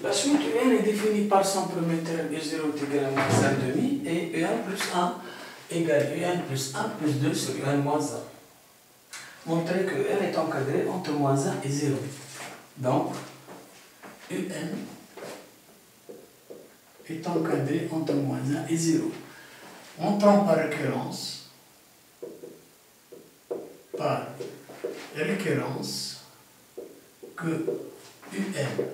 La suite UN est définie par son premier terme U0 est égal à moins 1,5 et UN plus 1 égale UN plus 1 plus 2 sur UN moins 1. Montrer que UN est encadré entre moins 1 et 0. Donc, UN est encadré entre moins 1 et 0. Montrons par récurrence que UN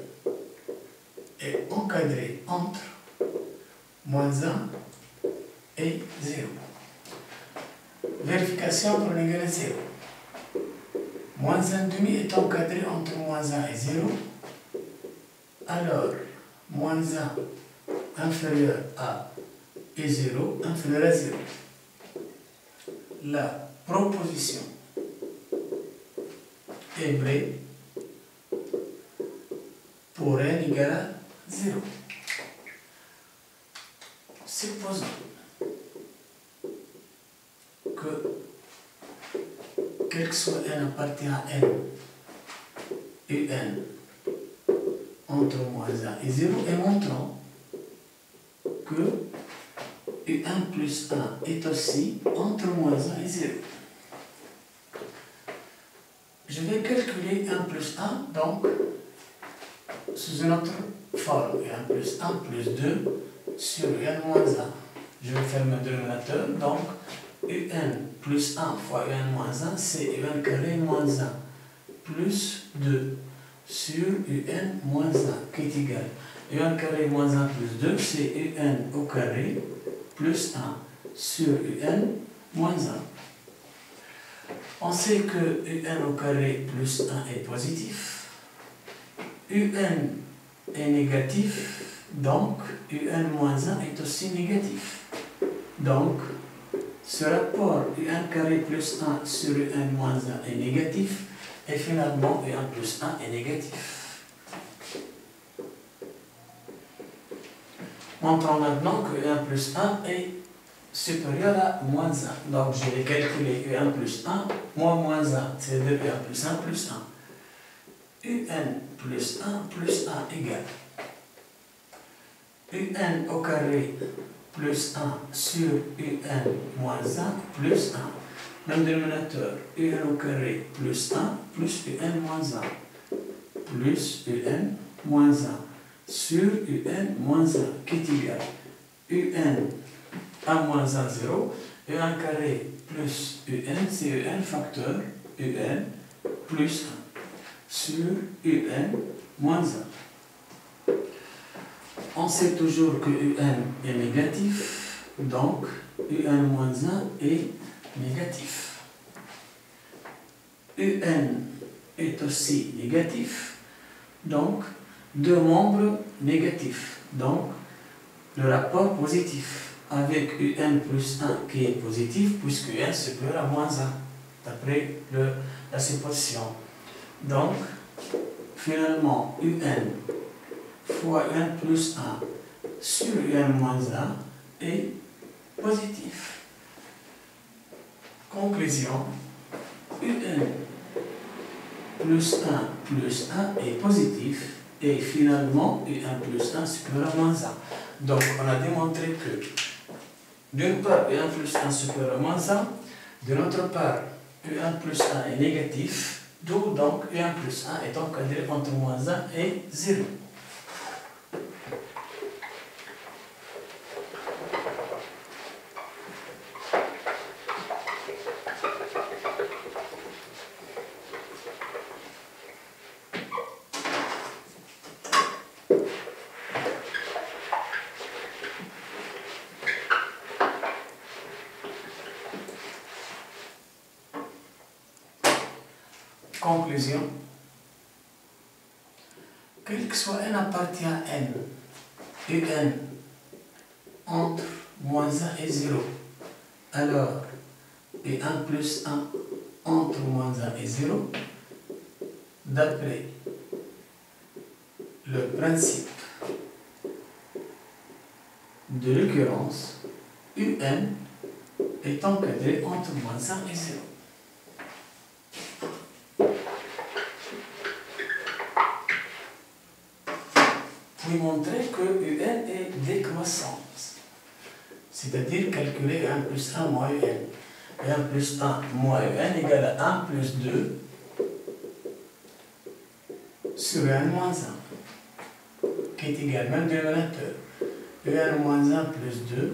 est encadré entre moins 1 et 0. Vérification pour l'égal à 0. Moins 1,5 est encadré entre moins 1 et 0. Alors, moins 1 inférieur à et 0 inférieur à 0. La proposition est vraie pour n égale à 0. Supposons que quel que soit n appartient à n, un entre moins 1 et 0, et montrons que un plus 1 est aussi entre moins 1 et 0. Je vais calculer 1 plus 1, donc, sous une autre forme. 1 plus 1 plus 2 sur un moins 1. Je vais faire mon dénominateur, donc, un plus 1 fois un moins 1, c'est un carré moins 1, plus 2 sur un moins 1, qui est égal. Un carré moins 1 plus 2, c'est un au carré, plus 1 sur un moins 1. On sait que un au carré plus 1 est positif, un est négatif, donc un moins 1 est aussi négatif. Donc, ce rapport un carré plus 1 sur un moins 1 est négatif, et finalement un plus 1 est négatif. Montrons maintenant que 1 plus 1 est supérieur à moins 1. Donc, je vais calculer un plus 1 moins 1, c'est-à-dire 1 plus 1 plus 1. Un plus 1 plus 1 égale un au carré plus 1 sur un moins 1 plus 1. Même dénominateur, un au carré plus 1 plus un moins 1 plus un moins 1 sur un moins 1 qui est égal un moins 1, 0, un carré plus un, c'est un facteur un plus 1 sur un moins 1. On sait toujours que un est négatif, donc un moins 1 est négatif. Un est aussi négatif, donc deux membres négatifs, donc le rapport positif avec un plus 1 qui est positif, puisque un est supérieur à moins 1, d'après la supposition. Donc, finalement, un fois 1 plus 1 sur 1 moins 1 est positif. Conclusion, un plus 1 plus 1 est positif et finalement 1 plus 1 supérieur à moins 1. Donc on a démontré que d'une part 1 plus 1 supérieur à moins 1, de l'autre part 1 plus 1 est négatif, d'où donc 1 plus 1 est encadré entre moins 1 et 0. Conclusion, quel que soit n appartient à n, un entre moins 1 et 0, alors 1 plus 1 entre moins 1 et 0, d'après le principe de récurrence, un est encadré entre moins 1 et 0. puis montrer que UN est décroissante. C'est-à-dire calculer UN plus 1 moins UN. UN plus 1 moins UN égale à 1 plus 2 sur UN moins 1, qui est égal, même dénominateur, UN moins 1 plus 2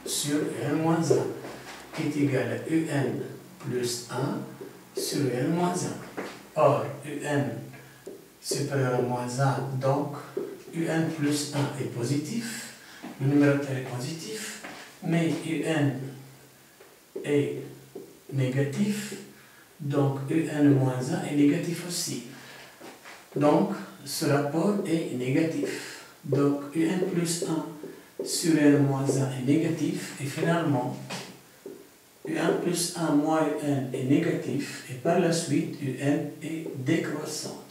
sur UN moins 1, qui est égal à UN plus 1 sur UN moins 1. Or, UN supérieur à moins 1, donc UN plus 1 est positif, le numérateur est positif, mais UN est négatif, donc UN moins 1 est négatif aussi. Donc, ce rapport est négatif. Donc, UN plus 1 sur UN moins 1 est négatif, et finalement, UN plus 1 moins UN est négatif, et par la suite, UN est décroissante.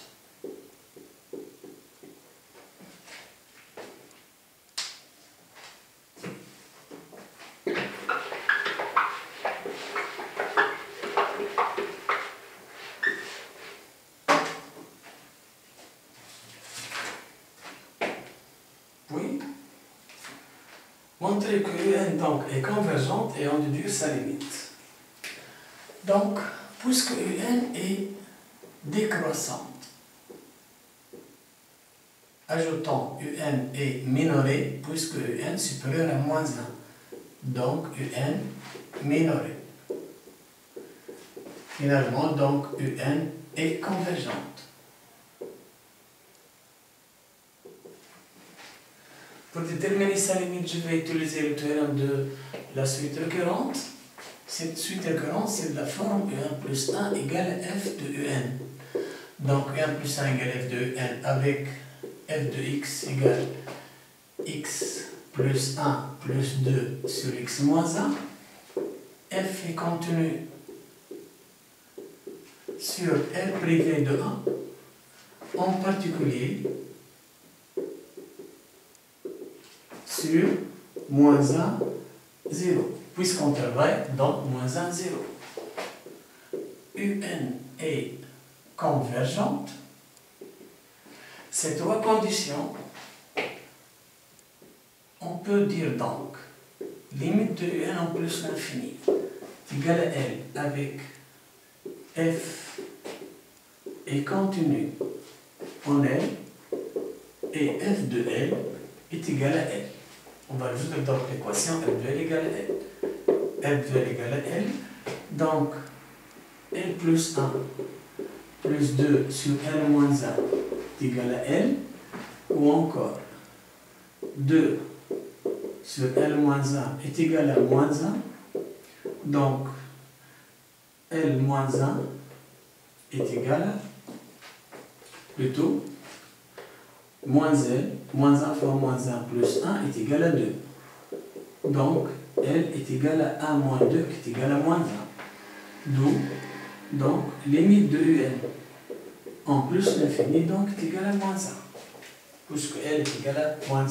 Puis, montrer que UN donc est convergente et en déduire sa limite. Donc, puisque UN est décroissante, ajoutons UN est minorée puisque UN supérieur à moins 1. Donc, UN minorée. Finalement, donc, UN est convergente. Pour déterminer sa limite, je vais utiliser le théorème de la suite récurrente. Cette suite récurrente, c'est de la forme UN plus 1 égale F de UN. Donc, UN plus 1 égale F de UN avec F de x égale x plus 1 plus 2 sur x moins 1. F est contenu sur R privé de 1, en particulier sur moins 1, 0, puisqu'on travaille dans moins 1, 0. UN est convergente. Ces trois conditions, on peut dire donc limite de UN en plus l'infini égale à L avec F est contenu en L et F de L est égal à L. On va ajouter donc l'équation F de L égale à L. F de L égale à L. Donc, L plus 1 plus 2 sur L moins 1 est égal à L. Ou encore, 2 sur L moins 1 est égal à moins 1. Donc, L moins 1 est égal à, plutôt, moins L, moins 1 fois moins 1 plus 1 est égal à 2. Donc, L est égal à 1 moins 2 qui est égal à moins 1. D'où, donc, limite de UN en plus l'infini, donc, est égal à moins 1. Puisque L est égal à moins 1.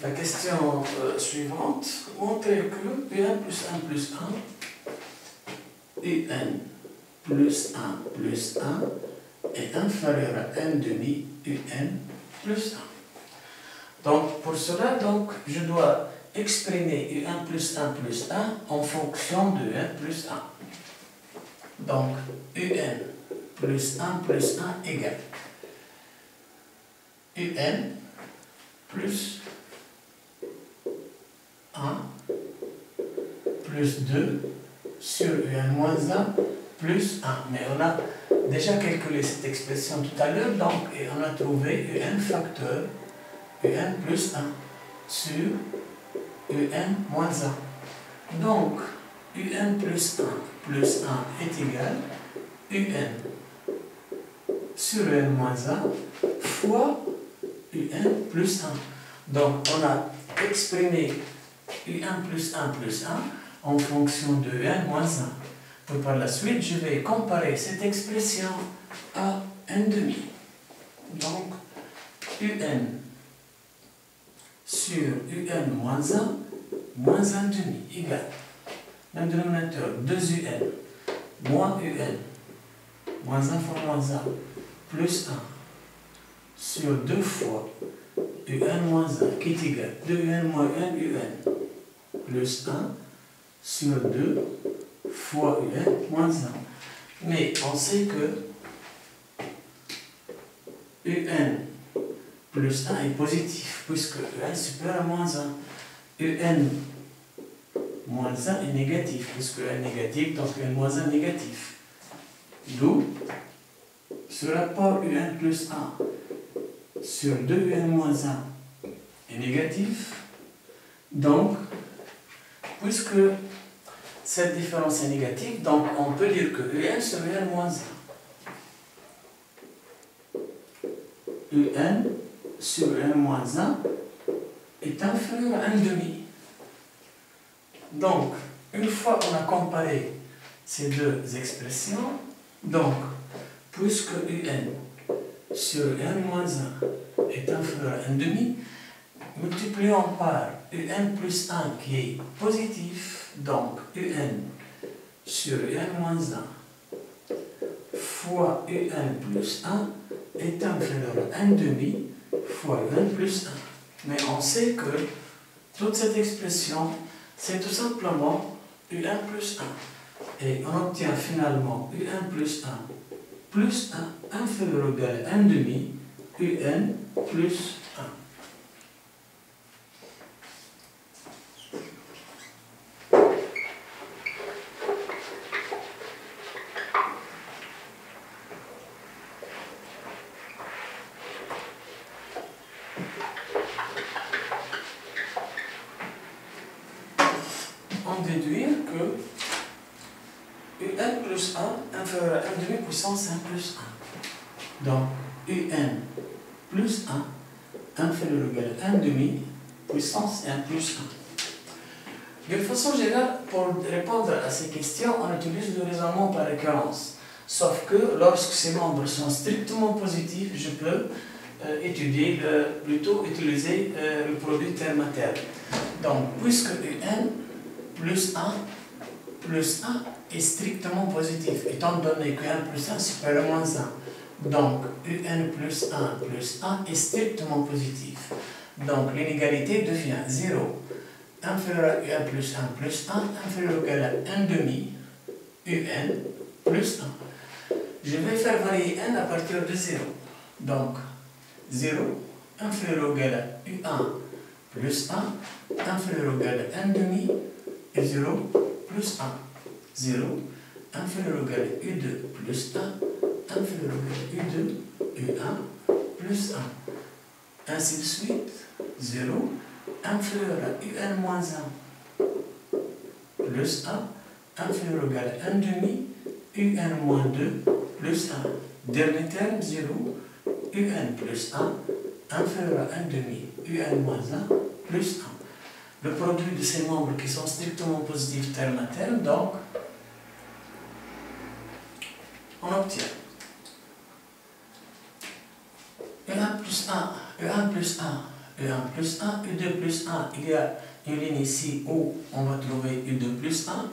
La question suivante, montrer que UN plus 1 plus 1, UN plus 1 plus 1 est inférieur à n demi UN plus 1. Donc, pour cela, donc, je dois exprimer UN plus 1 plus 1 en fonction de UN plus 1. Donc, UN plus 1 plus 1 égale UN plus 1 plus 2 sur UN moins 1 plus 1. Mais on a déjà calculé cette expression tout à l'heure, donc, et on a trouvé UN facteur UN plus 1 sur UN moins 1. Donc, UN plus 1 plus 1 est égal UN sur UN moins 1 fois UN plus 1. Donc, on a exprimé UN plus 1 plus 1 en fonction de UN moins 1. Pour par la suite, je vais comparer cette expression à n demi. Donc, un sur un moins 1 demi égale, même dénominateur, 2un moins un, moins 1 fois moins 1, plus 1, sur 2 fois un moins 1, qui est égal, 2un moins 1, plus 1, sur 2 fois un moins 1. Mais on sait que un plus 1 est positif, puisque un est supérieur à moins 1. un moins 1 est négatif, puisque un est négatif, donc un moins 1 négatif. D'où ce rapport un plus 1 sur 2un moins 1 est négatif. Donc, puisque cette différence est négative, donc on peut dire que un supérieur à moins 1. un sur 1 moins 1 est inférieur à 1 demi. Donc, une fois qu'on a comparé ces deux expressions, donc, puisque un sur 1 moins 1 est inférieur à 1 demi, multiplions par un plus 1 qui est positif, donc un sur 1 moins 1 fois un plus 1 est inférieur à 1 demi fois 1 plus 1. Mais on sait que toute cette expression, c'est tout simplement un plus 1. Et on obtient finalement un plus 1 plus 1 inférieur ou égal à 1 demi un plus 1. On déduit que un plus 1 inférieur à 1 demi puissance 1 plus 1. Donc, un plus 1 inférieur ou égal à 1 demi puissance 1 plus 1. De façon générale, pour répondre à ces questions, on utilise le raisonnement par récurrence. Sauf que lorsque ces membres sont strictement positifs, je peux plutôt utiliser le produit terme à terme. Donc, puisque un plus 1 est strictement positif, étant donné que 1 plus 1 supérieur à moins 1. Donc, un plus 1 est strictement positif. Donc, l'inégalité devient 0. Inférieur à 1 plus 1 inférieur ou égal à 1 demi un plus 1. Je vais faire varier n à partir de 0. Donc, 0 inférieur ou égal à 1 plus 1 inférieur ou égal à 1 demi et 0 plus 1. 0 inférieur ou égal à U2 plus 1 inférieur ou égal à U2 U1 plus 1. Ainsi de suite, 0 inférieur à un moins 1 plus 1 inférieur ou égal à 1 demi un moins 2 plus 1. Dernier terme, 0 un plus 1 inférieur à 1 demi un moins 1 plus 1. Le produit de ces membres qui sont strictement positifs terme à terme, donc on obtient E1 plus 1, E1 plus 1, E1 plus 1, U2 plus 1. Il y a une ligne ici où on va trouver U2 plus 1.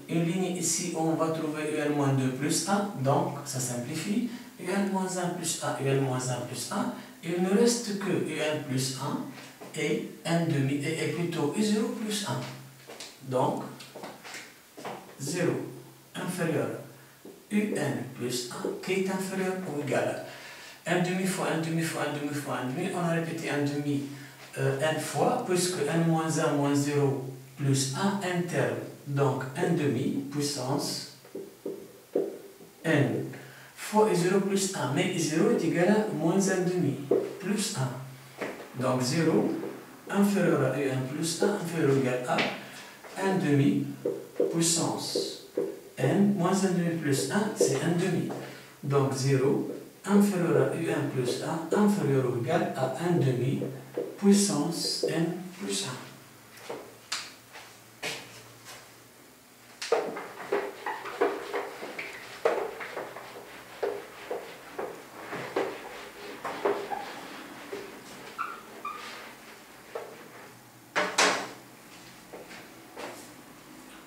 Une ligne ici où on va trouver UN moins 2 plus 1. Donc, ça simplifie. UN moins 1 plus 1, UN moins 1 plus 1. Il ne reste que UN plus 1 et 1 demi, et plutôt U0 plus 1. Donc, 0 inférieur UN plus 1 qui est inférieur ou égal à 1 demi fois 1 demi fois 1 demi fois 1 demi. On a répété 1 demi n fois, puisque 1 moins 1 moins 0 plus 1 terme. Donc 1 demi puissance n fois 0 plus 1. Mais 0 est égal à moins 1 demi plus 1. Donc 0 inférieur à 1 plus 1 inférieur ou égal à 1 demi puissance n moins 1 demi plus 1, c'est 1 demi. Donc 0 inférieur à 1 plus 1 inférieur ou égal à 1 demi puissance n plus 1.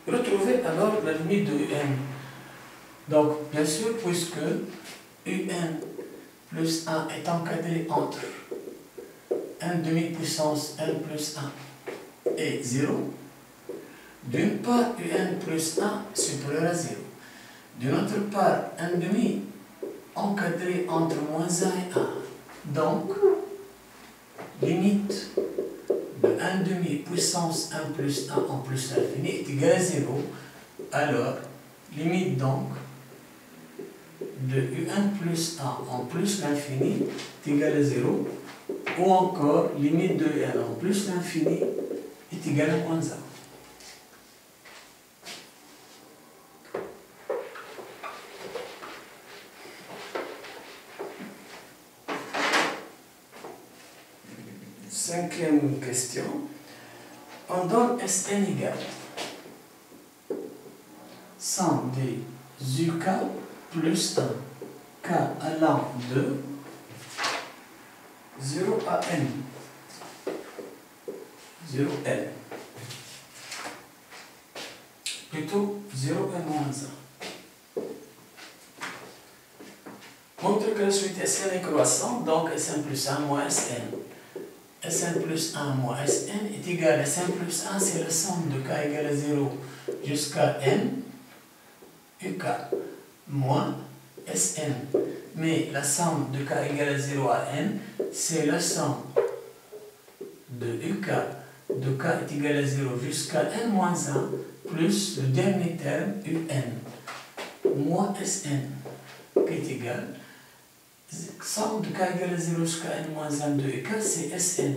Retrouvez alors la limite de un. Donc, bien sûr, puisque un plus 1 est encadré entre 1 demi-puissance 1 plus 1 et 0, d'une part, un plus 1 supérieur à 0. D'une autre part, 1 demi encadré entre moins 1 et 1. Donc, limite de 1 demi puissance 1 plus 1 en plus l'infini est égale à 0. Alors, limite donc de un plus 1 en plus l'infini est égal à 0, ou encore limite de un en plus l'infini est égal à moins 1. Cinquième question. On donne Sn égale somme des UK plus 1, k allant de 0 à n, 0n, plutôt 0n moins 1. Montre que la suite Sn est croissante, donc Sn plus 1 moins Sn. Sn plus 1 moins Sn est égal à Sn plus 1, c'est la somme de k égale à 0 jusqu'à n, UK moins Sn. Mais la somme de k égale à 0 à n, c'est la somme de UK de k est égal à 0 jusqu'à n moins 1 plus le dernier terme un moins Sn qui est égal. Somme de k égale à 0 jusqu'à n moins 1 de UK, c'est Sn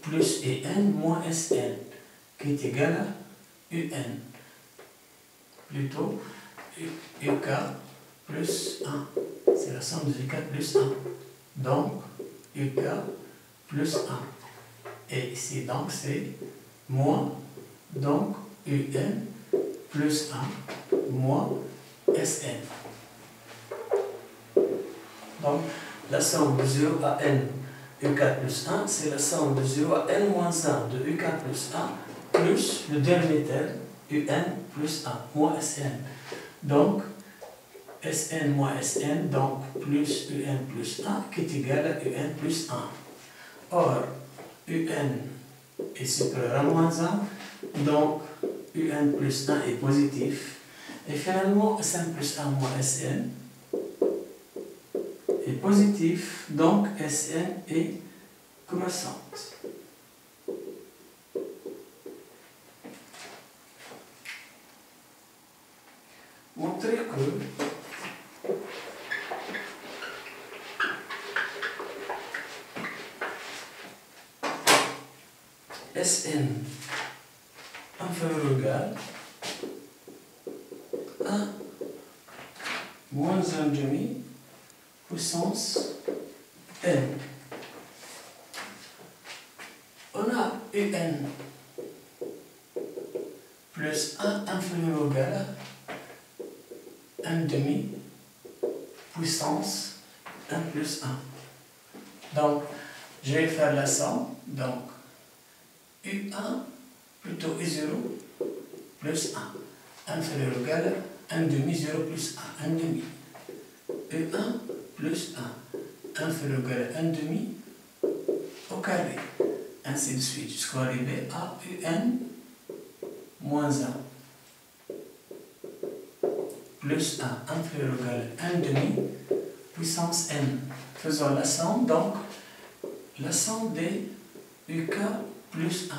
plus en moins Sn qui est égal à un. Plutôt UK plus 1. C'est la somme de UK plus 1. Donc, UK plus 1. Et ici, donc, c'est moins, donc, un plus 1 moins Sn. Donc, la somme de 0 à n UK plus 1, c'est la somme de 0 à n moins 1 de UK plus 1 plus le dernier terme un plus 1 moins Sn. Donc, Sn moins Sn, donc plus un plus 1 qui est égal à un plus 1. Or, un est supérieur à moins 1, donc un plus 1 est positif. Et finalement, Sn plus 1 moins Sn est positif, donc Sn est croissante. Montrer que Sn inférieur ou égal à moins 1 demi puissance n. On a un plus 1 inférieur ou égal à 1 demi puissance 1 plus 1. Donc, je vais faire la somme. Donc, U1 plutôt U0 plus 1 inférieur ou égal à 1 demi 0 plus 1, 1 demi. U1 plus 1 inférieur ou égal à 1 demi au carré. Ainsi de suite jusqu'à arriver à Un moins 1 plus 1 inférieur ou égal à 1 demi puissance n. Faisons la somme, donc la somme des UK plus 1.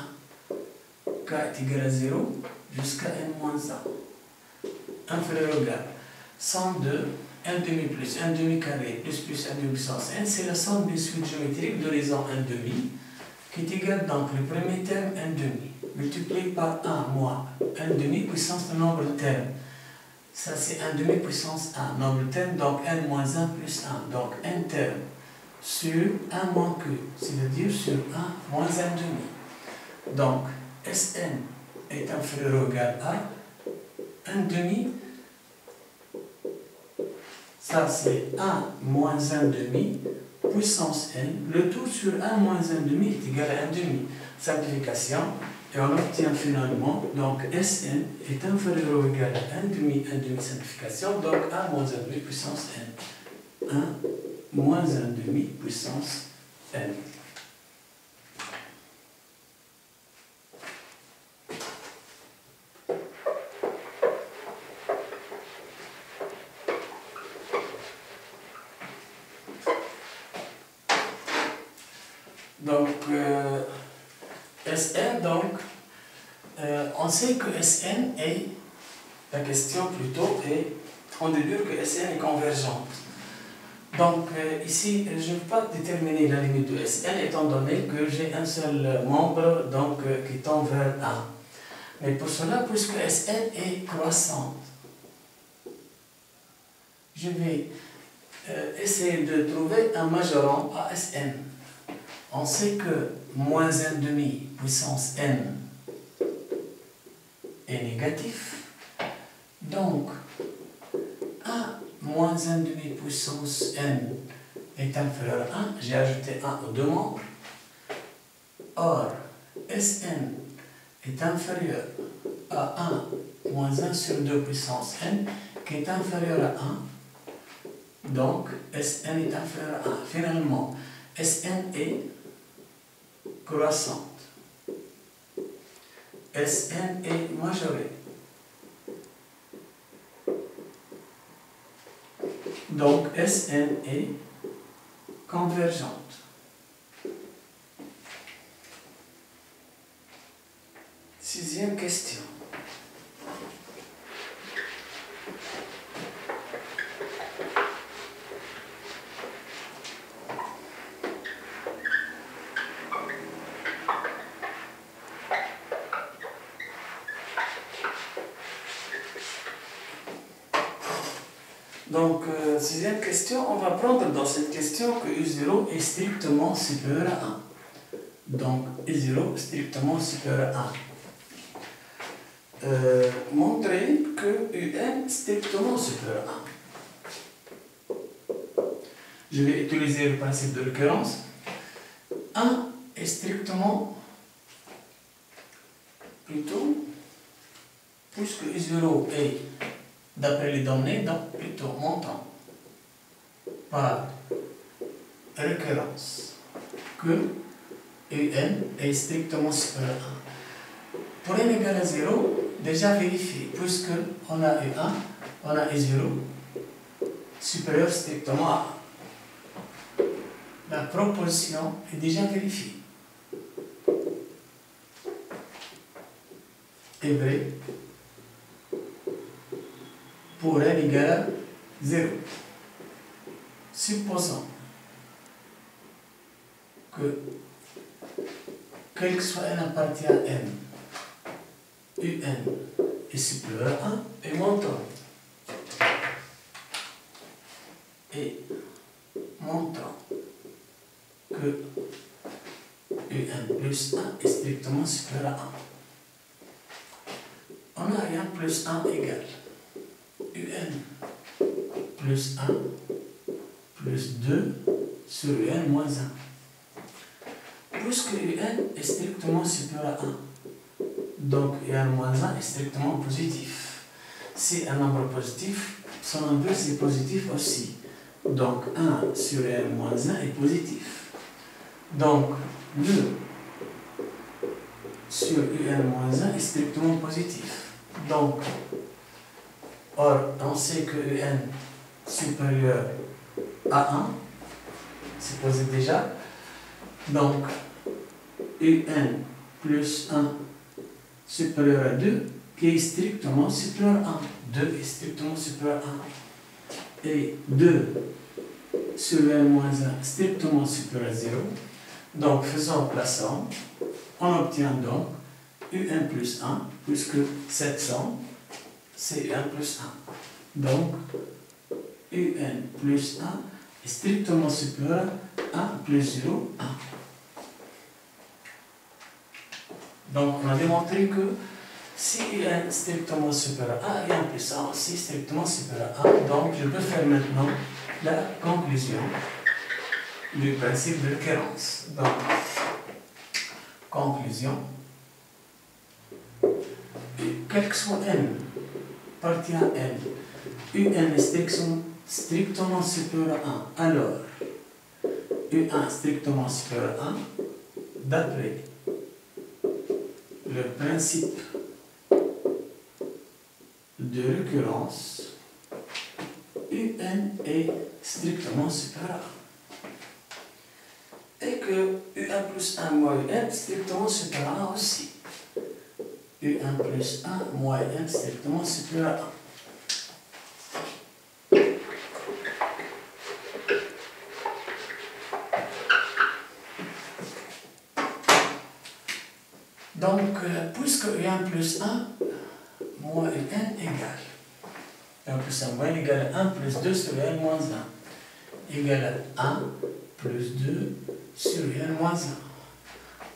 K est égal à 0 jusqu'à n moins 1. Inférieur ou égal. Somme de 1 demi plus 1 demi carré plus 1 demi puissance n, c'est la somme des suites géométriques d'horizon 1 demi qui est égal donc le premier terme 1 demi multiplié par 1 moins 1 demi puissance de nombre de termes. Ça c'est 1 demi puissance 1, nombre de termes, donc n moins 1 plus 1, donc n terme sur 1 moins q, c'est-à-dire sur 1 moins 1 demi. Donc Sn est inférieur ou égal à 1 demi, ça c'est 1 moins 1 demi puissance n, le tout sur 1 moins 1 demi est égal à 1 demi. Simplification, Et on obtient finalement, donc Sn est inférieur ou égal à 1 demi simplification, donc 1 moins 1 demi puissance n. 1 moins 1 demi puissance n. Donc, Sn, donc, on sait que Sn est, la question plutôt est, on déduit que Sn est convergente. Donc, ici, je ne vais pas déterminer la limite de Sn, étant donné que j'ai un seul membre donc, qui tend vers 1. Mais pour cela, puisque Sn est croissante, je vais essayer de trouver un majorant à Sn. On sait que moins 1 demi puissance n est négatif. Donc, 1 moins 1 demi puissance n est inférieur à 1. J'ai ajouté 1 aux deux membres. Or, Sn est inférieur à 1 moins 1 sur 2 puissance n, qui est inférieur à 1. Donc, Sn est inférieur à 1. Finalement, Sn est croissante. Sn est majorée. Donc, Sn est convergente. Sixième question. Donc, sixième question, on va prendre dans cette question que U0 est strictement supérieur à 1. Donc, U0 strictement supérieur à 1. Montrer que UN strictement supérieur à 1. Je vais utiliser le principe de l'occurrence. 1 est strictement, plutôt, puisque U0 est, d'après les données, donc plutôt montant par récurrence que UN est strictement supérieur à 1. Pour n égal à 0, déjà vérifié, puisque on a U1, on a U0 supérieur strictement à 1. La proposition est déjà vérifiée. Est vrai pour n égal à 0. Supposons que, quel que soit n appartient à n, un est supérieur à 1 et montant. Et montrant que un plus 1 est strictement supérieur à 1. On a un plus 1 égale un plus 1 plus 2 sur un moins 1. Puisque un est strictement supérieur à 1, donc un moins 1 est strictement positif. Si un nombre positif, son inverse est positif aussi. Donc 1 sur n moins 1 est positif. Donc 2 sur un moins 1 est strictement positif. Donc, or, on sait que un supérieur à 1, c'est posé déjà. Donc, un plus 1 supérieur à 2, qui est strictement supérieur à 1. 2 est strictement supérieur à 1. Et 2 sur n moins 1 strictement supérieur à 0. Donc, faisons plaçant, on obtient donc un plus 1, puisque 700, c'est un plus 1. Donc, un plus 1 est strictement supérieur à 1 plus 0, 1. Donc, on a démontré que si un est strictement supérieur à 1 et 1 plus 1 aussi strictement supérieur à 1, donc je peux faire maintenant la conclusion du principe de récurrence. Donc, conclusion quel que soit n, partie à n, un est strictement supérieur à 1, alors un strictement supérieur à 1, d'après le principe de récurrence, un est strictement supérieur à 1. Et que un plus 1 moins un est strictement supérieur à 1 aussi. un plus 1 moins un strictement supérieur à 1. Donc, puisque un plus 1 moins un égale 1 plus 1 moins 1 égale 1 plus 2 sur n moins 1 égale 1 plus 2 sur n moins 1.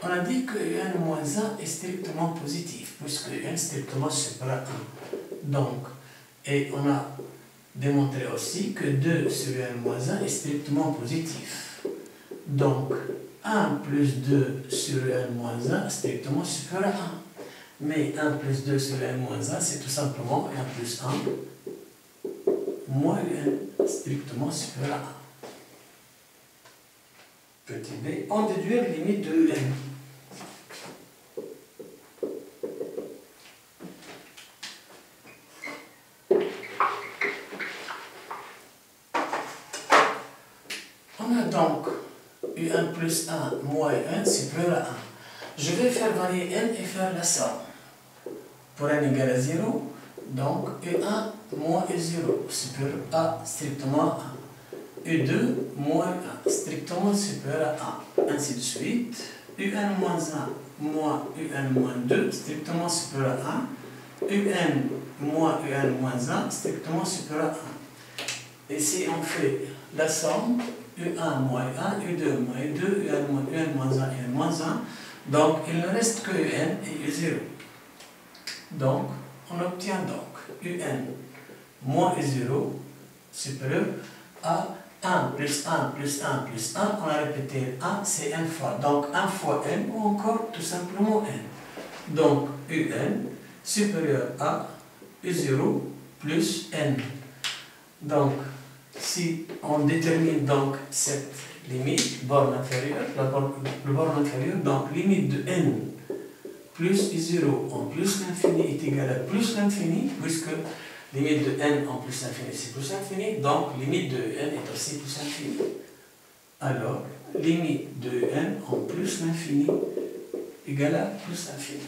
On a dit que n moins 1 est strictement positif, puisque n est strictement supérieur à 1. Donc, et on a démontré aussi que 2 sur n moins 1 est strictement positif. Donc, 1 plus 2 sur n moins 1 est strictement supérieur à 1. Mais 1 plus 2 sur n moins 1, c'est tout simplement 1 plus 1 moins n strictement supérieur à 1. Petit b, en déduire limite de n. On a donc un plus 1 moins 1 supérieur à 1. Je vais faire varier n et faire la somme. Pour n égale à 0, donc E1 moins E0 supérieur à strictement 1. E2 moins 1 strictement supérieur à 1. Ainsi de suite. Un moins 1 moins un moins 2 strictement supérieur à 1. Un moins 1 strictement supérieur à 1. Et si on fait la somme, E1 moins 1, E2 moins 2, un moins 1 et un moins 1, donc il ne reste que un et E0. Donc, on obtient donc un moins E0 supérieur à 1 plus 1 plus 1 plus 1. On a répété 1, c'est n fois. Donc 1 fois n ou encore tout simplement n. Donc un supérieur à E0 plus n. Donc, si on détermine donc cette limite, borne inférieure, le borne inférieure, donc limite de n plus I0 en plus l'infini est égal à plus l'infini, puisque limite de n en plus l'infini c'est plus l'infini, donc limite de n est aussi plus l'infini. Alors, limite de n en plus l'infini égale à plus l'infini.